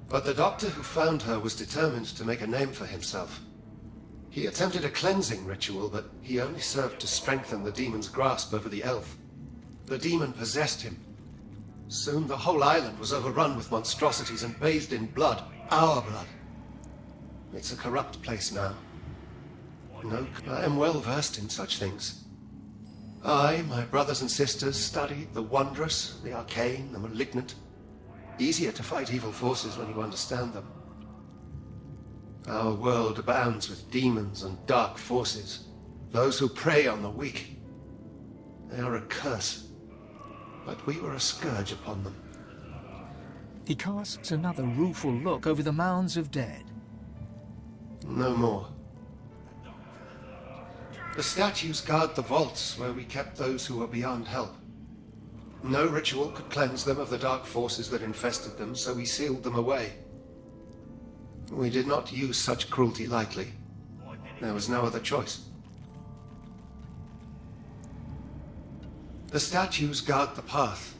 But the doctor who found her was determined to make a name for himself. He attempted a cleansing ritual, but he only served to strengthen the demon's grasp over the elf. The demon possessed him. Soon the whole island was overrun with monstrosities and bathed in blood. Our blood. It's a corrupt place now. No, I am well versed in such things. I, my brothers and sisters, studied the wondrous, the arcane, the malignant. Easier to fight evil forces when you understand them. Our world abounds with demons and dark forces. Those who prey on the weak. They are a curse. But we were a scourge upon them. He casts another rueful look over the mounds of dead. No more. The statues guard the vaults where we kept those who were beyond help. No ritual could cleanse them of the dark forces that infested them, so we sealed them away. We did not use such cruelty lightly. There was no other choice. The statues guard the path.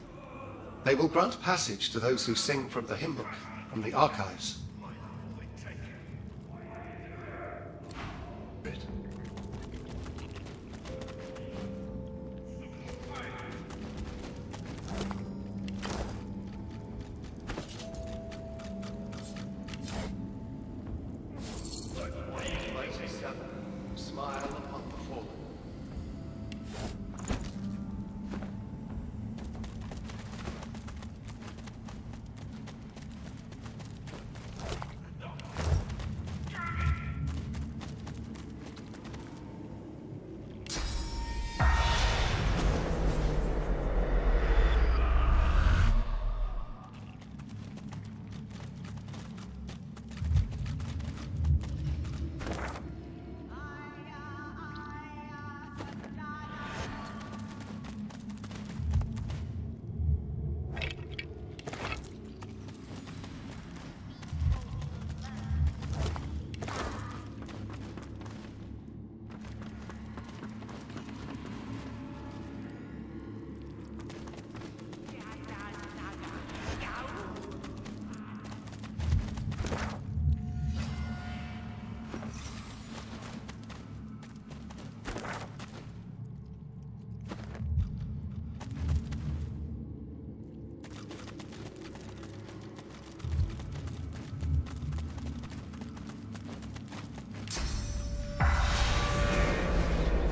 They will grant passage to those who sing from the hymn book, from the archives. Smile upon the fallen.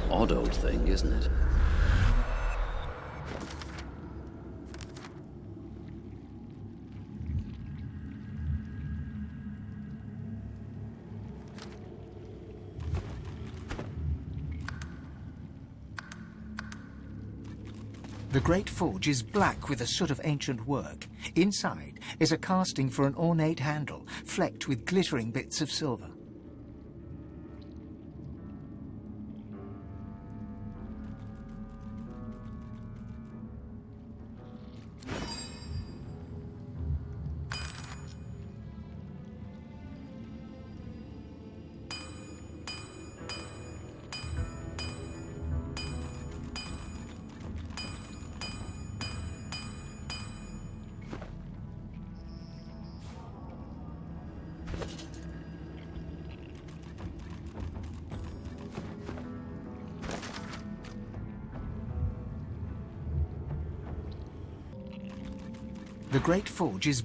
Odd old thing, isn't it? The great forge is black with a soot of ancient work. Inside is a casting for an ornate handle, flecked with glittering bits of silver. The great forge is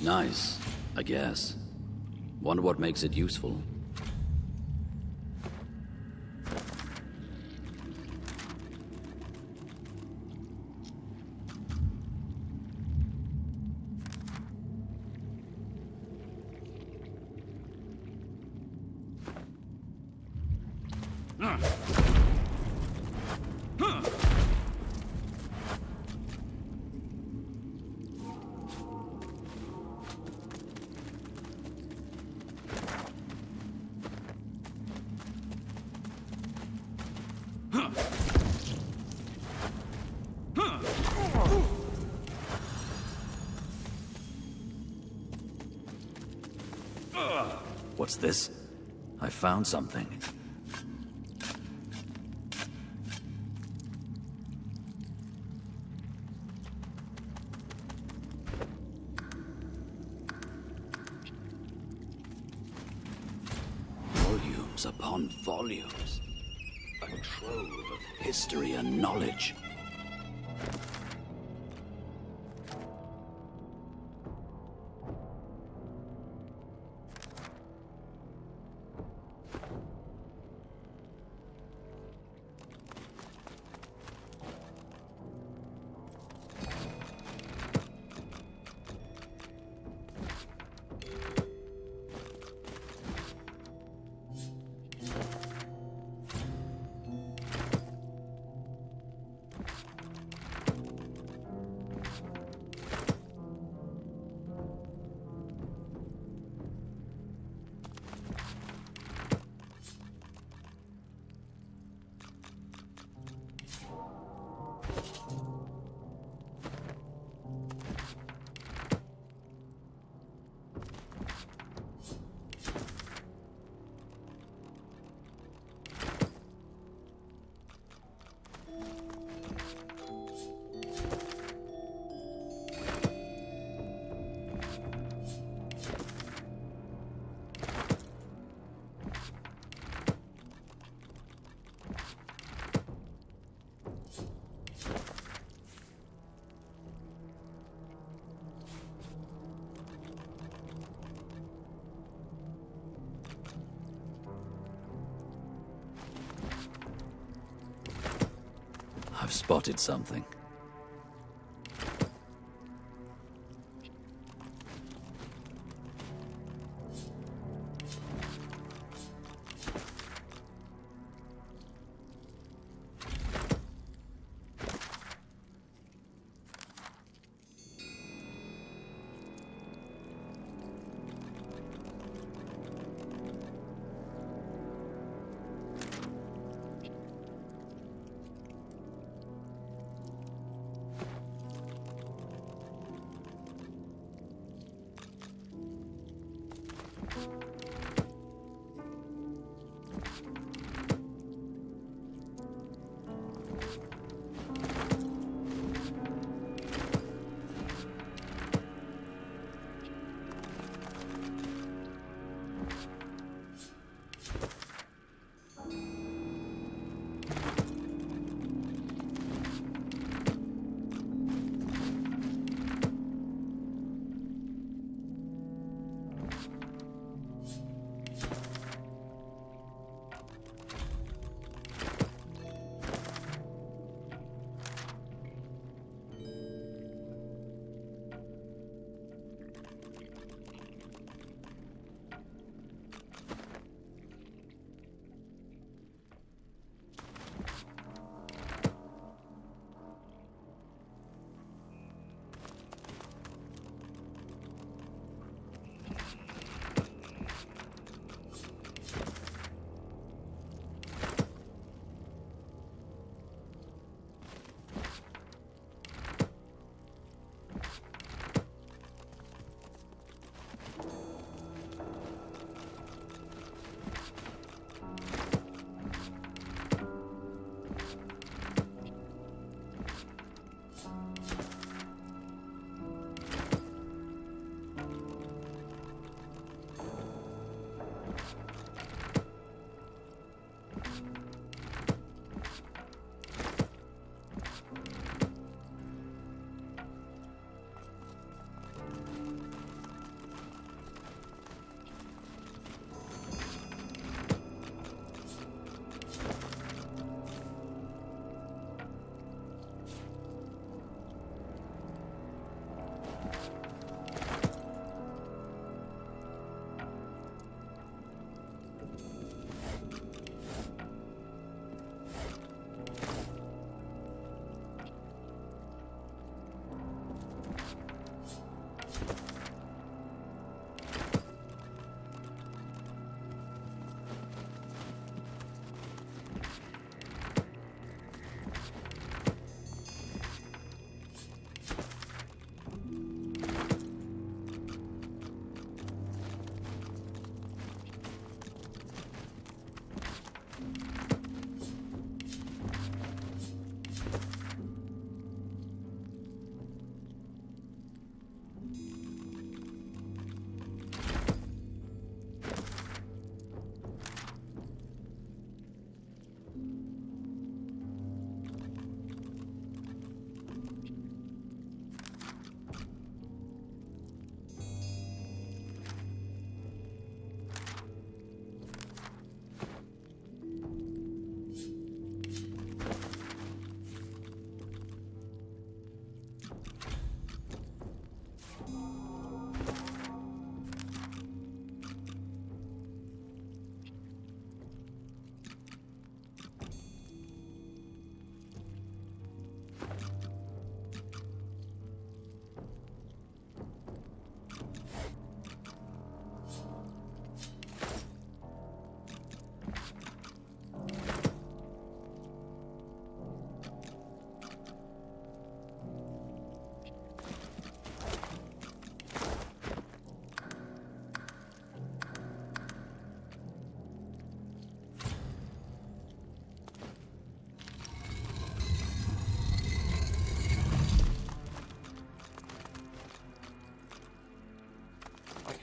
Nice, I guess. Wonder what makes it useful. What's this? I found something. volumes upon volumes. A trove of history and knowledge. I've spotted something.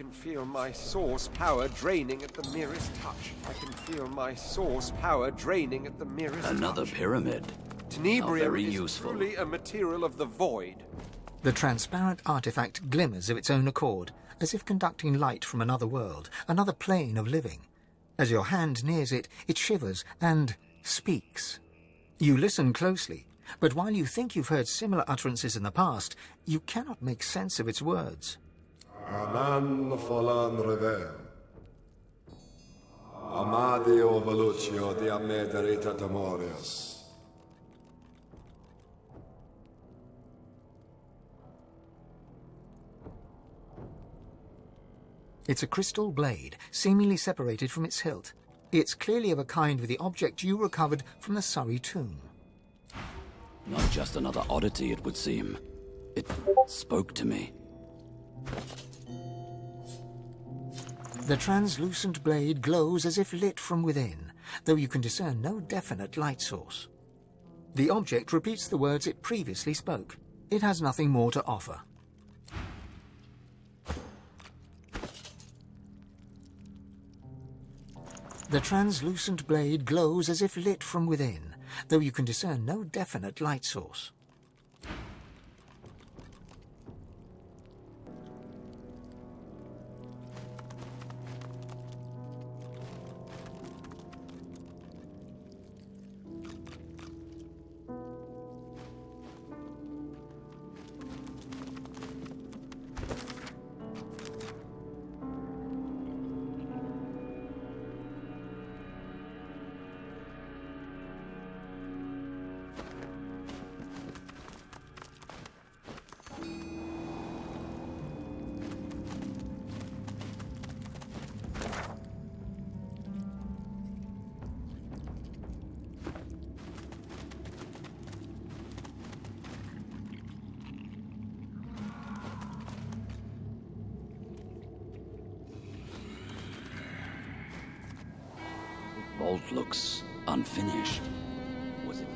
can feel my source power draining at the merest touch. I can feel my source power draining at the merest Another touch. pyramid. Tenebrium very is useful. truly a material of the void. The transparent artifact glimmers of its own accord, as if conducting light from another world, another plane of living. As your hand nears it, it shivers and speaks. You listen closely, but while you think you've heard similar utterances in the past, you cannot make sense of its words. Anan falan rever. Amadio velucio di amederita temorius. It's a crystal blade, seemingly separated from its hilt. It's clearly of a kind with the object you recovered from the Surrey tomb. Not just another oddity, it would seem. It spoke to me. The translucent blade glows as if lit from within, though you can discern no definite light source. The object repeats the words it previously spoke. It has nothing more to offer. The translucent blade glows as if lit from within, though you can discern no definite light source. Vault looks unfinished. Was it?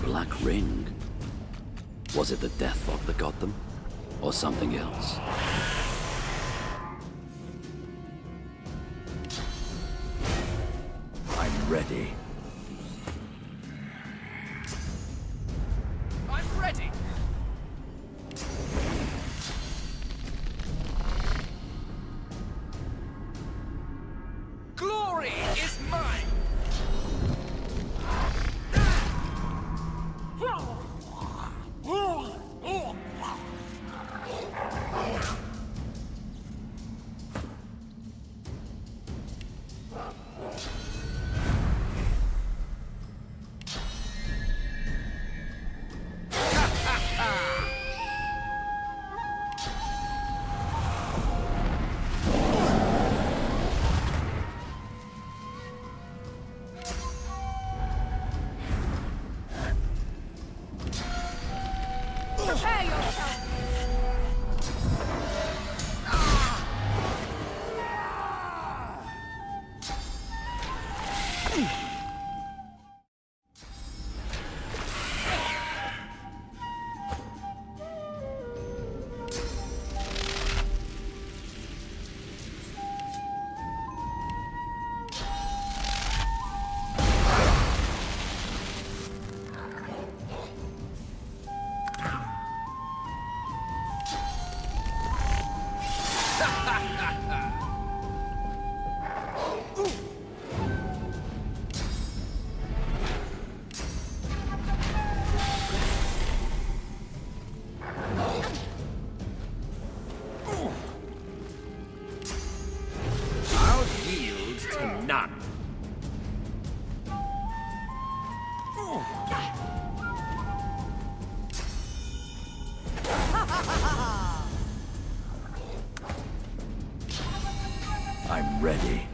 Black ring. Was it the death fog that got them? Or something else? I'm ready. I'm ready! Glory is mine! Prepare yourself. I'll yield to none. I'm ready.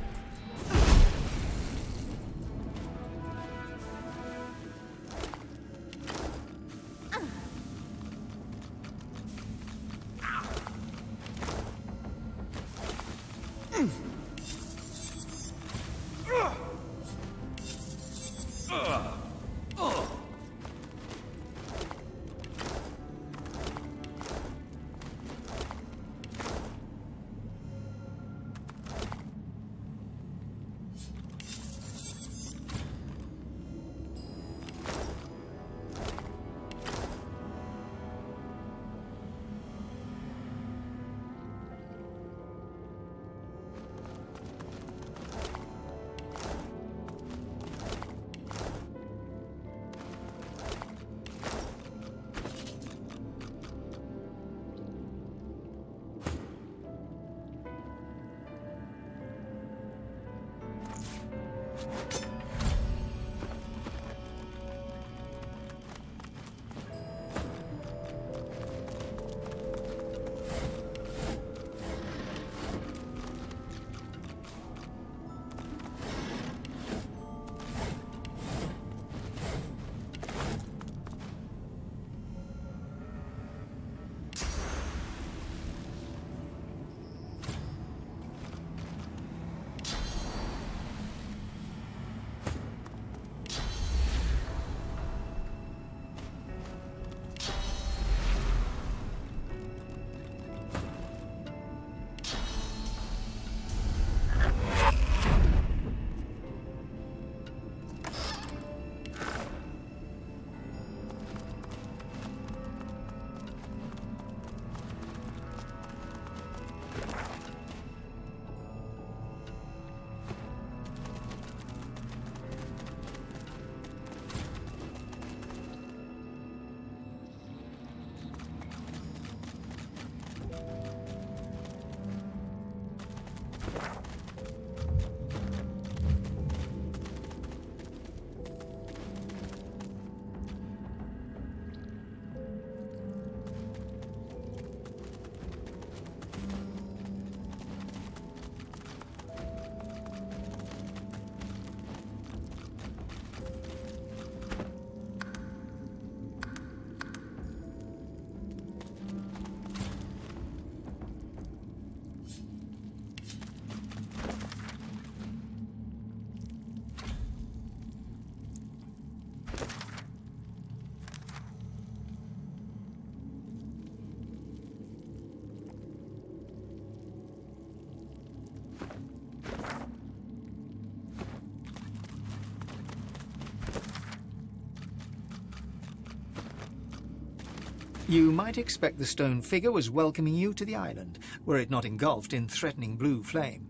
You might expect the stone figure was welcoming you to the island, were it not engulfed in threatening blue flame.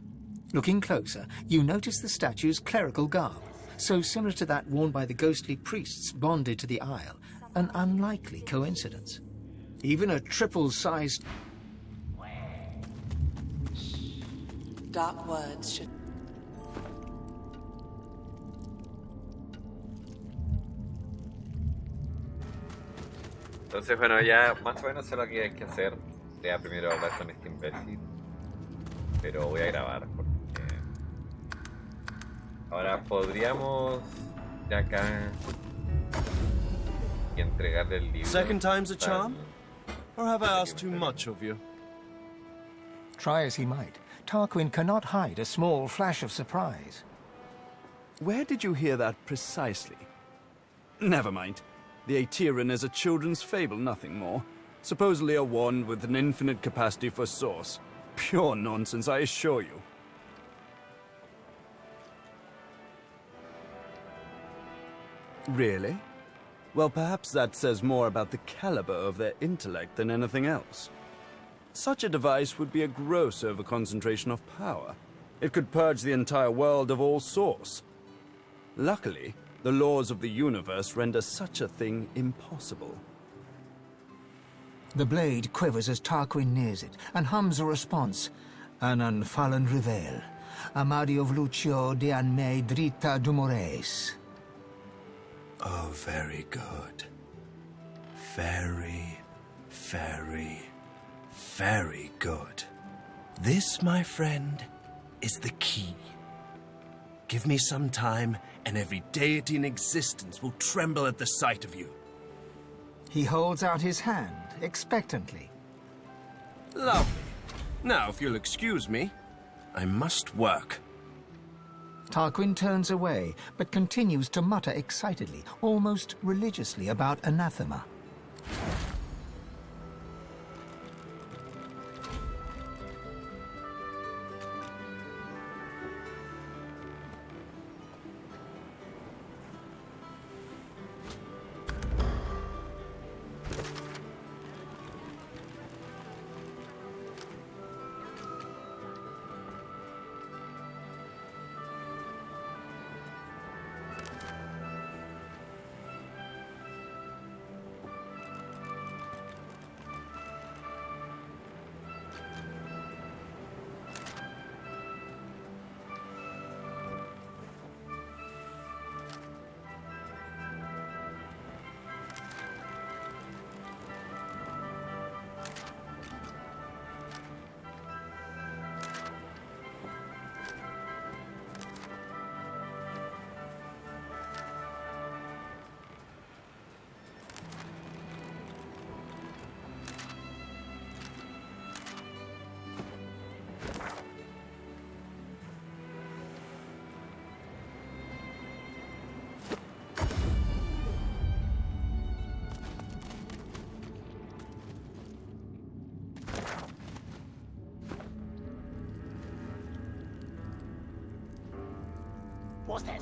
Looking closer, you notice the statue's clerical garb, so similar to that worn by the ghostly priests bonded to the isle, an unlikely coincidence. Even a triple-sized... Dark words should... Entonces, bueno, ya más o menos sé lo que hay que hacer. Voy a primero hablar con este imbécil. Pero voy a grabar porque... Ahora podríamos ir acá y entregarle el libro. Second time's a charm? Or have I asked too much of you? Try as he might, Tarquin cannot hide a small flash of surprise. Where did you hear that precisely? Never mind. The Aeteran is a children's fable, nothing more. Supposedly a wand with an infinite capacity for source. Pure nonsense, I assure you. Really? Well, perhaps that says more about the caliber of their intellect than anything else. Such a device would be a gross overconcentration of power. It could purge the entire world of all source. Luckily, the laws of the universe render such a thing impossible. The blade quivers as Tarquin nears it, and hums a response. An unfallen reveil. Amadio Lucio de Anme Drita Dumores. Oh, very good. Very, very, very good. This, my friend, is the key. Give me some time, and every deity in existence will tremble at the sight of you. He holds out his hand, expectantly. Lovely. Now, if you'll excuse me, I must work. Tarquin turns away, but continues to mutter excitedly, almost religiously, about anathema. What's this?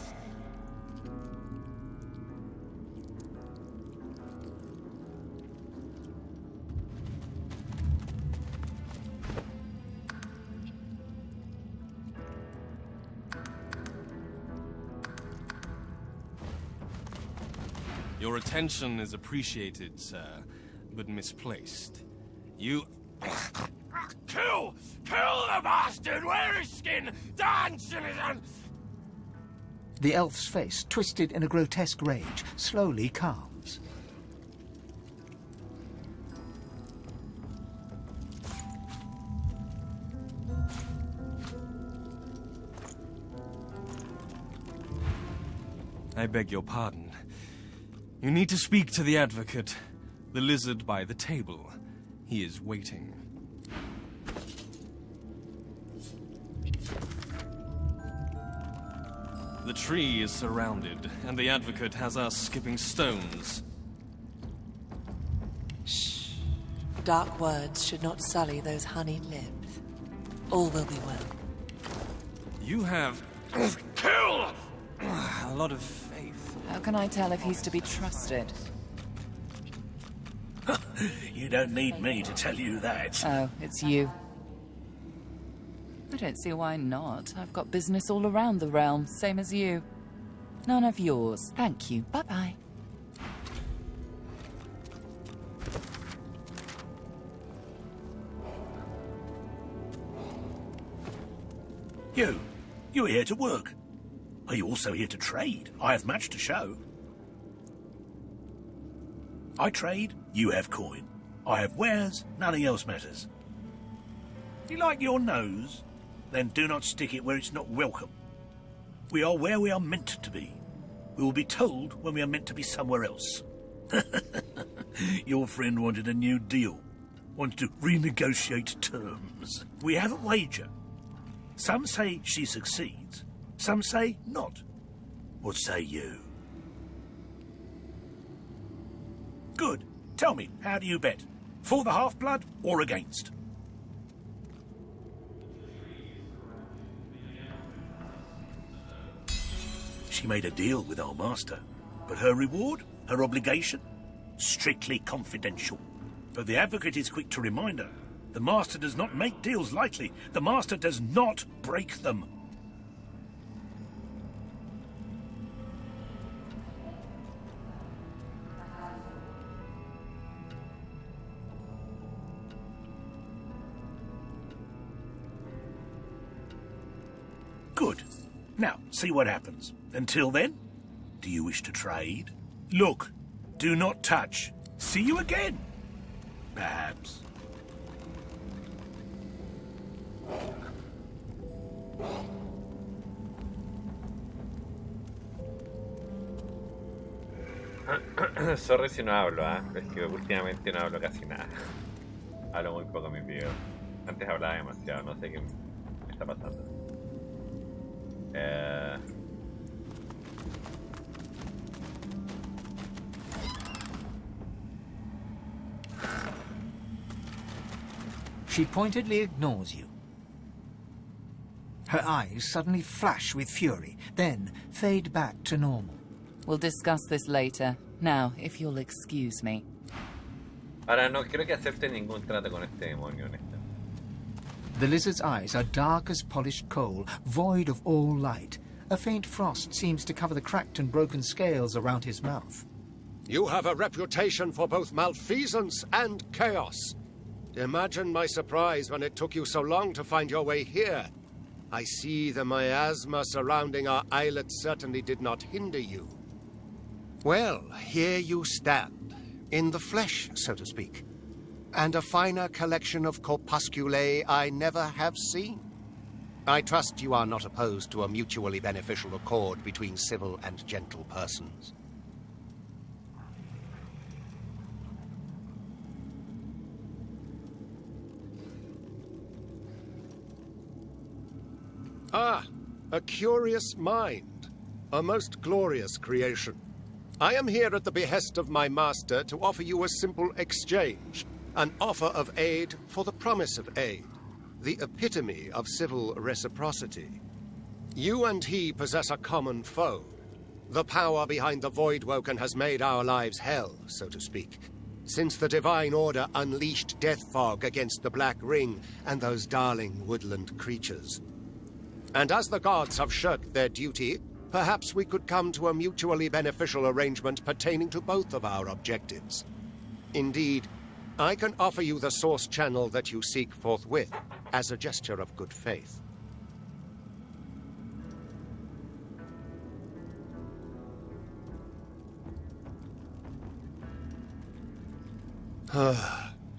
Your attention is appreciated, sir, but misplaced. You... Kill! Kill the bastard! Wear his skin! Dance in his hand! The elf's face, twisted in a grotesque rage, slowly calms. I beg your pardon. You need to speak to the advocate, the lizard by the table. He is waiting. The tree is surrounded, and the advocate has us skipping stones. Shh. Dark words should not sully those honeyed lips. All will be well. You have... kill! A lot of faith. How can I tell if he's to be trusted? You don't need me to tell you that. Oh, it's you. I don't see why not. I've got business all around the realm, same as you. None of yours. Thank you. Bye-bye. You're here to work. Are you also here to trade? I have much to show. I trade, you have coin. I have wares, nothing else matters. If you like your nose, then do not stick it where it's not welcome. We are where we are meant to be. We will be told when we are meant to be somewhere else. Your friend wanted a new deal. wants to renegotiate terms. We have a wager. Some say she succeeds, some say not. What say you? Good. Tell me, how do you bet? For the half-blood or against? She made a deal with our master, but her reward, her obligation, strictly confidential. But the advocate is quick to remind her, the master does not make deals lightly. The master does not break them. Good. Now, see what happens. Until then, do you wish to trade? Look, do not touch. See you again. Perhaps. Sorry si no hablo, es que últimamente no hablo casi nada. Hablo muy poco en mis videos. Antes hablaba demasiado, no sé qué me está pasando. She pointedly ignores you. Her eyes suddenly flash with fury, then fade back to normal. We'll discuss this later. Now, if you'll excuse me. Ahora no creo que acepte ningún trato con este demonio, honesta. The lizard's eyes are dark as polished coal, void of all light. A faint frost seems to cover the cracked and broken scales around his mouth. You have a reputation for both malfeasance and chaos. Imagine my surprise when it took you so long to find your way here. I see the miasma surrounding our islet certainly did not hinder you. Well, here you stand, in the flesh, so to speak. And a finer collection of corpusculae I never have seen. I trust you are not opposed to a mutually beneficial accord between civil and gentle persons. Ah, a curious mind. A most glorious creation. I am here at the behest of my master to offer you a simple exchange. An offer of aid for the promise of aid. The epitome of civil reciprocity. You and he possess a common foe. The power behind the Voidwoken has made our lives hell, so to speak. Since the Divine Order unleashed death fog against the Black Ring and those darling woodland creatures. And as the gods have shirked their duty, perhaps we could come to a mutually beneficial arrangement pertaining to both of our objectives. Indeed, I can offer you the source channel that you seek forthwith, as a gesture of good faith.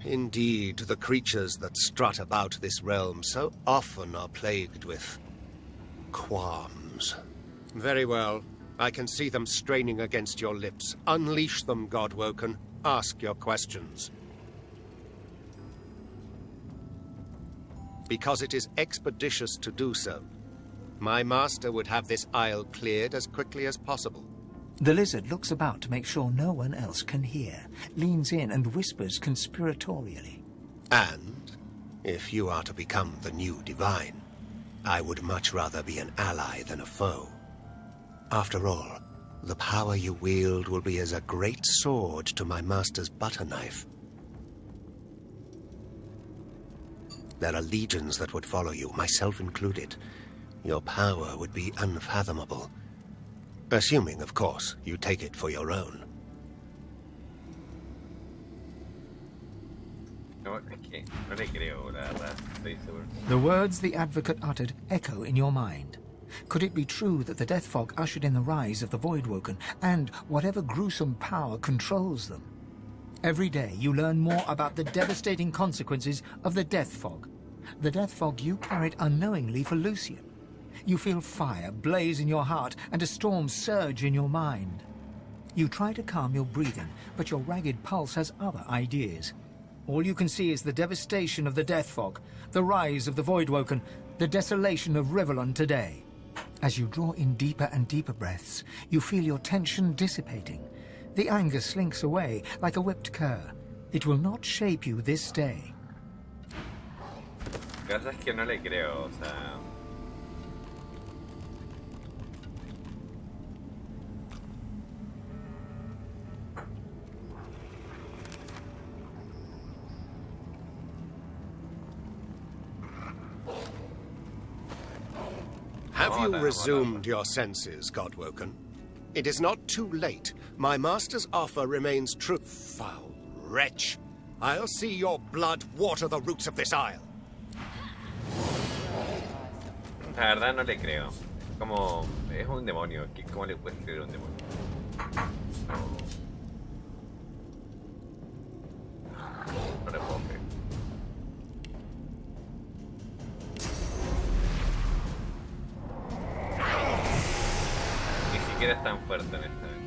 Indeed, the creatures that strut about this realm so often are plagued with qualms. Very well. I can see them straining against your lips. Unleash them, Godwoken. Ask your questions. Because it is expeditious to do so. My master would have this isle cleared as quickly as possible. The lizard looks about to make sure no one else can hear, leans in and whispers conspiratorially. And, if you are to become the new divine, I would much rather be an ally than a foe. After all, the power you wield will be as a great sword to my master's butter knife. There are legions that would follow you, myself included. Your power would be unfathomable. Assuming, of course, you take it for your own. The words the advocate uttered echo in your mind. Could it be true that the death fog ushered in the rise of the Voidwoken, and whatever gruesome power controls them? Every day you learn more about the devastating consequences of the death fog. The death fog you carried unknowingly for Lucian. You feel fire blaze in your heart and a storm surge in your mind. You try to calm your breathing, but your ragged pulse has other ideas. All you can see is the devastation of the Death Fog, the rise of the Voidwoken, the desolation of Rivellon today. As you draw in deeper and deeper breaths, you feel your tension dissipating. The anger slinks away like a whipped cur. It will not shape you this day. Lo que pasa es que no le creo, o sea... Have you resumed your senses, Godwoken? It is not too late. My master's offer remains true. Foul wretch! I'll see your blood water the roots of this isle. La verdad no le creo. Como... es un demonio. ¿Cómo le puedes creer a un demonio? No le puedo creer. Ni siquiera es tan fuerte en esta vez.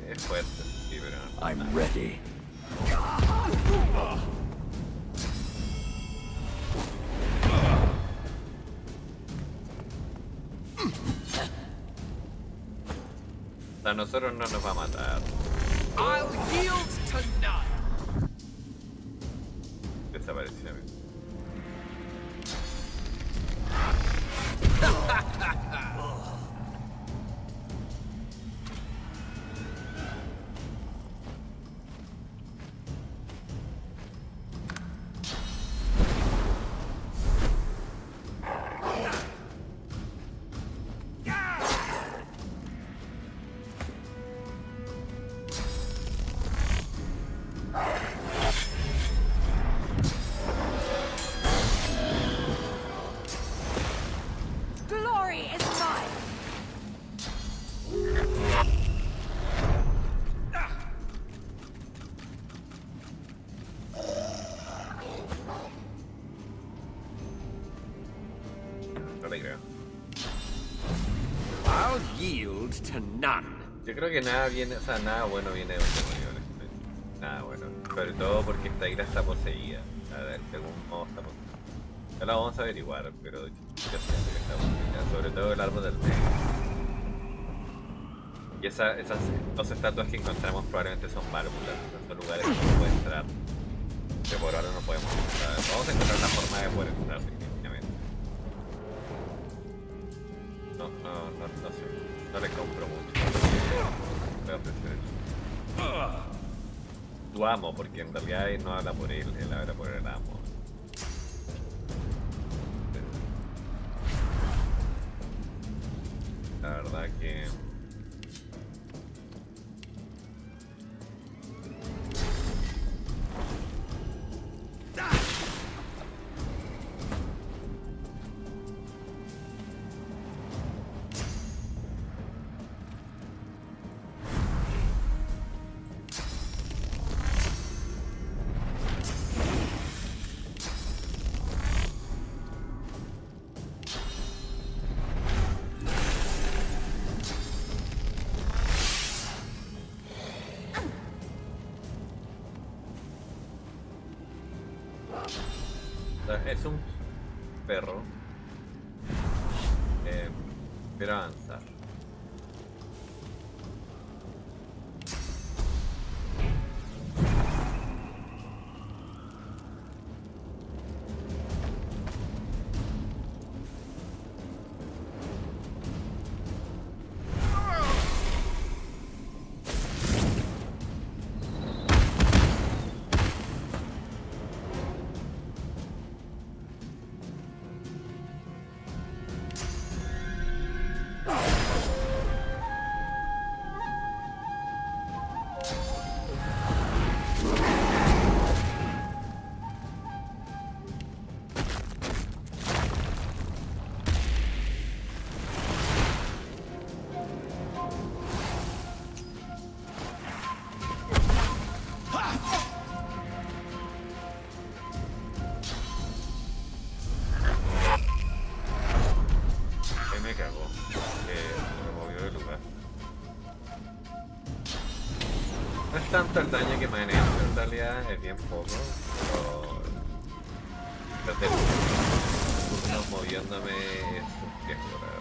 Es fuerte, sí, pero no. I'm ready. A nosotros no nos va a matar. I'll yield to none. Desapareció. I'll yield to none. Yo creo que nada viene, o sea, nada bueno viene de un demonio. Nada bueno. Sobre todo porque esta isla está poseída. Según modo está poseída. Ya lo vamos a averiguar, pero yo siento que está poseída. Sobre todo el árbol del medio. Y esas dos estatuas que encontramos probablemente son válvulas. Son lugares que no puede entrar. Que por ahora no podemos entrar. Vamos a encontrar una forma de poder entrar, definitivamente. No sé. No le compro mucho. Voy a ofrecer tu amo, porque en realidad él no habla por él habla por el amo. La verdad que... Es un perro, pero avanza. Tanto el daño que me han hecho, realidad es bien poco, pero desde el turno moviéndome es un fiasco, la verdad.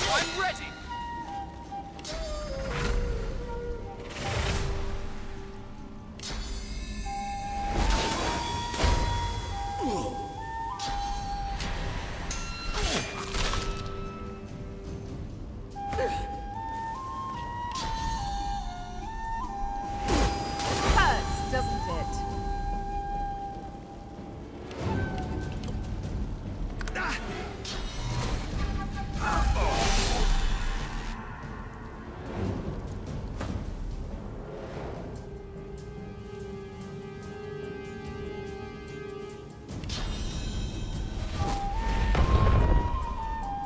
I'm ready! Hurts, doesn't it?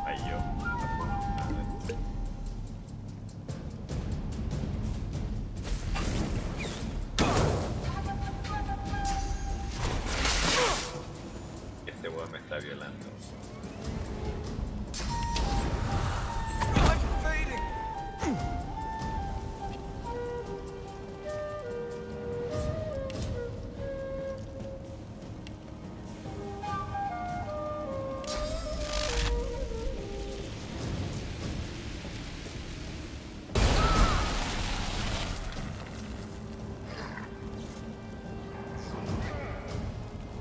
Ay, yo. Este weón me está violando. I'm fading!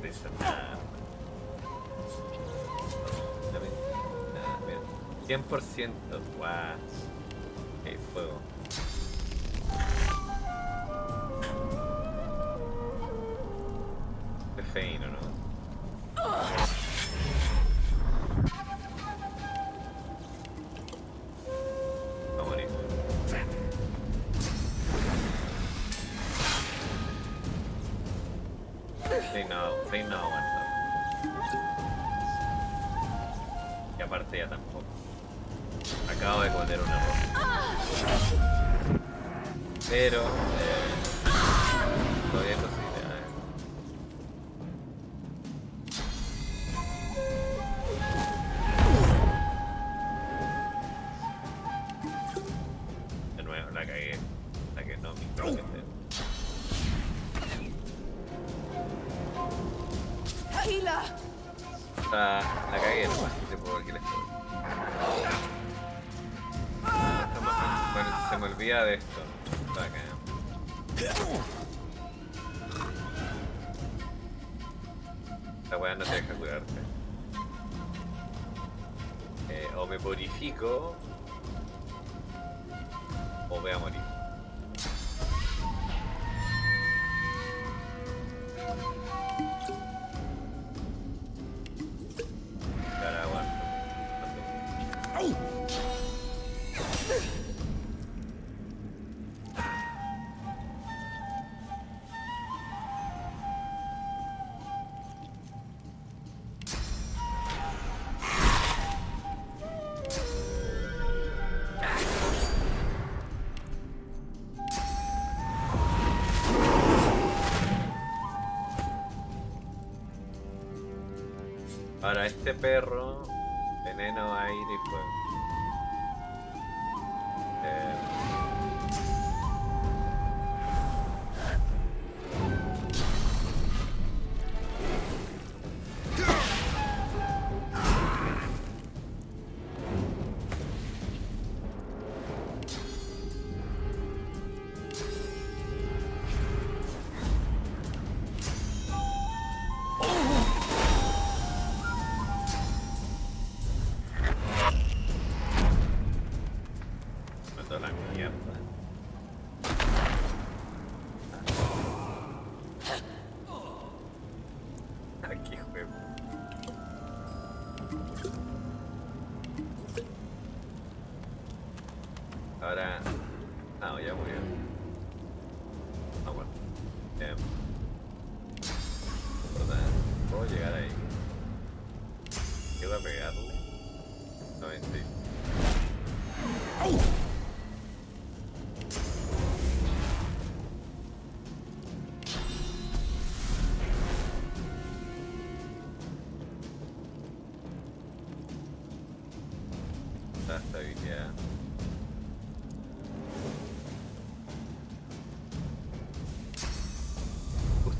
Dice nada. Nada, mira. 100%. Guau. Ok, fuego. De fane, ¿o no? Va a morir. Fane no aguanta. Y aparte ya tampoco. Acabo de cometer un error. Pero todavía es posible. De nuevo, la cagué. La que no, mi gente. La cagué nomás, no sé por qué les estoy. Bueno, se me olvida de esto. Está acá. Esta weá no te deja curarte. O me purifico o voy a morir. Ahora aguanto. Ahora este perro, veneno, aire y fuego. Mandó la mierda. Aquí juego. Ahora... Ah, ya murió. Ah, bueno. ¿Puedo llegar ahí? ¿Quedo a pegarle? No, sí.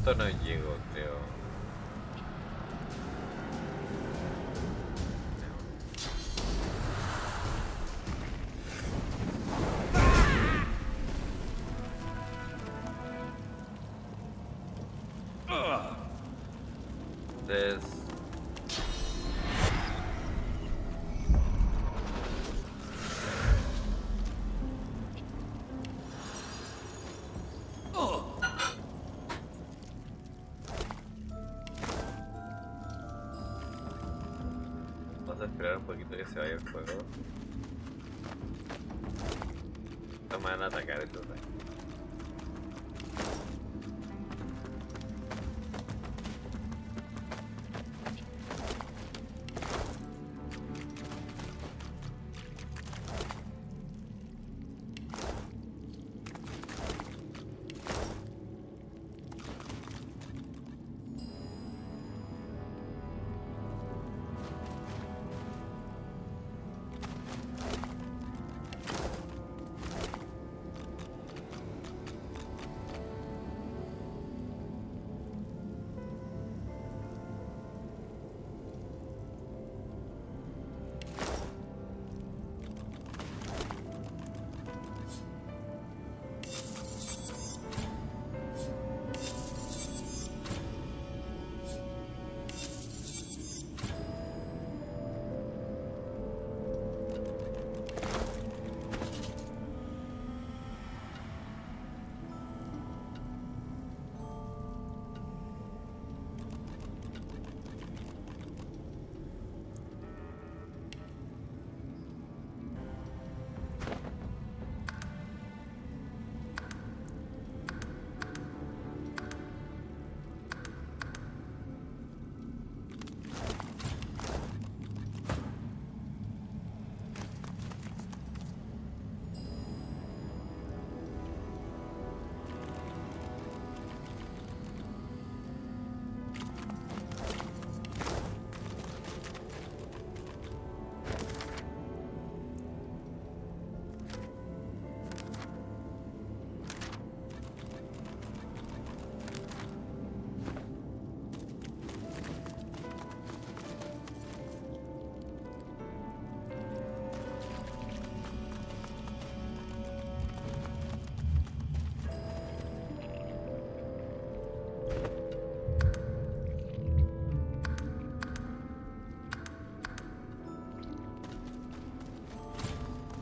Esto no llego, creo. Entonces... Vamos a esperar un poquito que se vaya el fuego. No me van a atacar estos de ahí.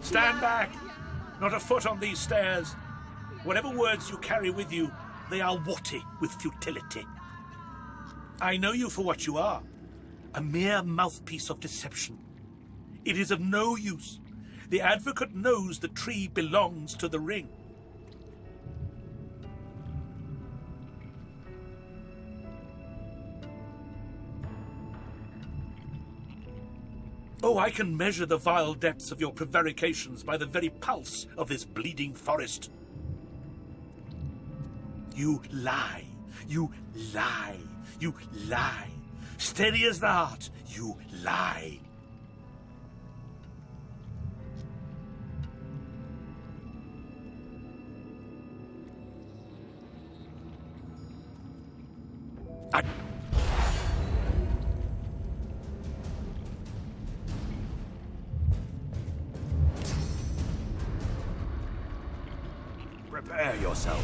Stand back! Not a foot on these stairs. Whatever words you carry with you, they are watty with futility. I know you for what you are, a mere mouthpiece of deception. It is of no use. The advocate knows the tree belongs to the ring. Oh, I can measure the vile depths of your prevarications by the very pulse of this bleeding forest. You lie. You lie. You lie. Steady as the heart, you lie. Prepare yourself.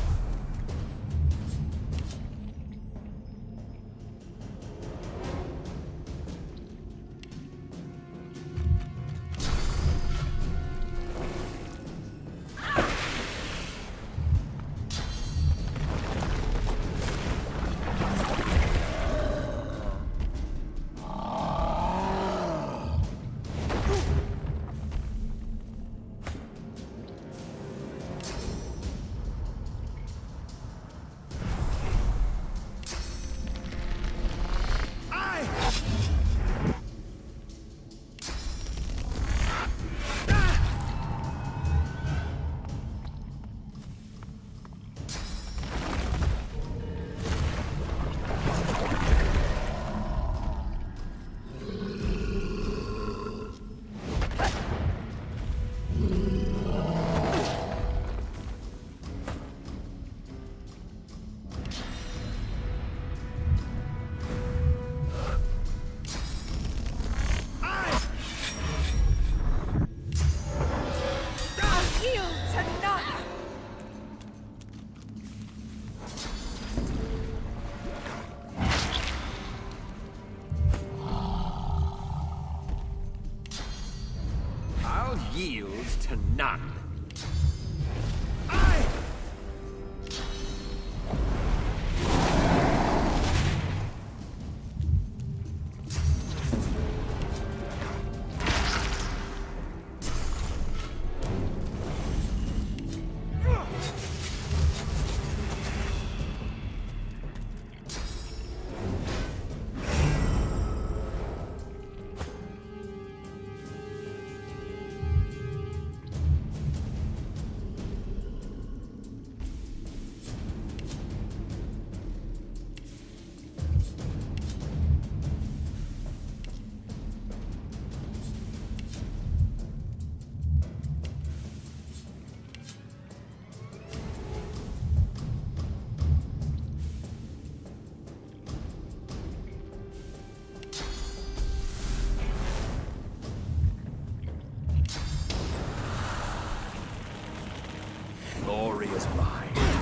glory is mine.